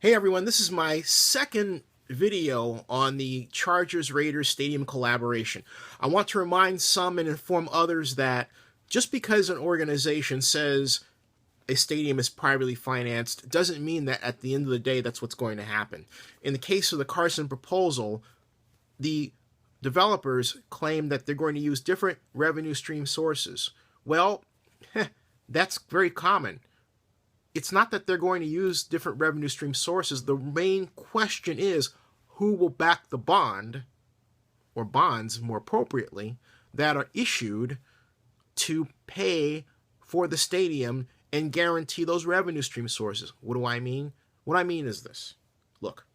Hey everyone, this is my second video on the Chargers-Raiders Stadium collaboration. I want to remind some and inform others that just because an organization says a stadium is privately financed doesn't mean that at the end of the day that's what's going to happen. In the case of the Carson proposal, the developers claim that they're going to use different revenue stream sources. Well, that's very common. It's not that they're going to use different revenue stream sources. The main question is who will back the bond, or bonds more appropriately, that are issued to pay for the stadium and guarantee those revenue stream sources. What do I mean? What I mean is this. Look,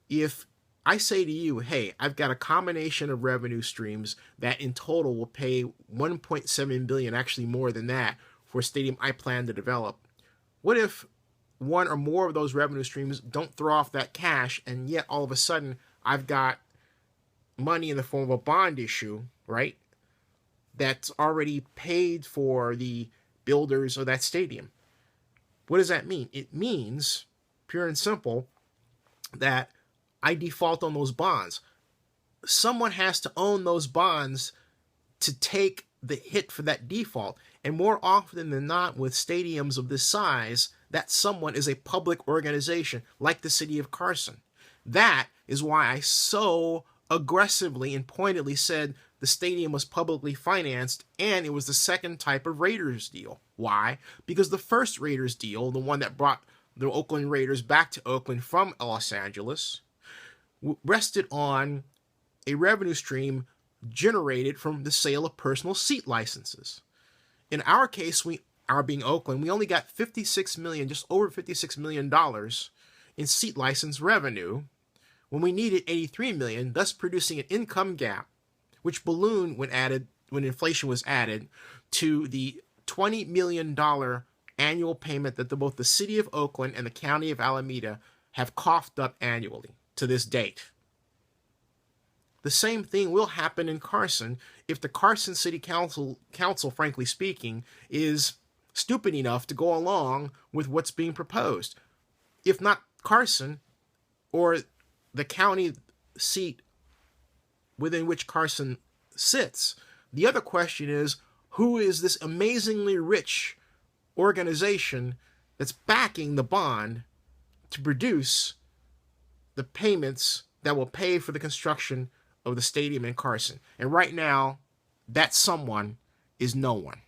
if I say to you, hey, I've got a combination of revenue streams that in total will pay $1.7 billion, actually more than that, for a stadium I plan to develop. What if one or more of those revenue streams don't throw off that cash, and yet all of a sudden I've got money in the form of a bond issue, right, that's already paid for the builders of that stadium? What does that mean? It means, pure and simple, that I default on those bonds. Someone has to own those bonds to take the hit for that default. And more often than not, with stadiums of this size, that someone is a public organization like the city of Carson. That is why I so aggressively and pointedly said the stadium was publicly financed, and it was the second type of Raiders deal. Why? Because the first Raiders deal, the one that brought the Oakland Raiders back to Oakland from Los Angeles, rested on a revenue stream generated from the sale of personal seat licenses. In our case, our being Oakland, we only got $56 million, just over $56 million in seat license revenue when we needed $83 million, thus producing an income gap, which ballooned when inflation was added to the $20 million annual payment that both the city of Oakland and the county of Alameda have coughed up annually to this date. The same thing will happen in Carson if the Carson City Council, frankly speaking, is stupid enough to go along with what's being proposed. If not Carson, or the county seat within which Carson sits, the other question is, who is this amazingly rich organization that's backing the bond to produce the payments that will pay for the construction of the stadium in Carson? And right now, that someone is no one.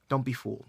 Don't be fooled.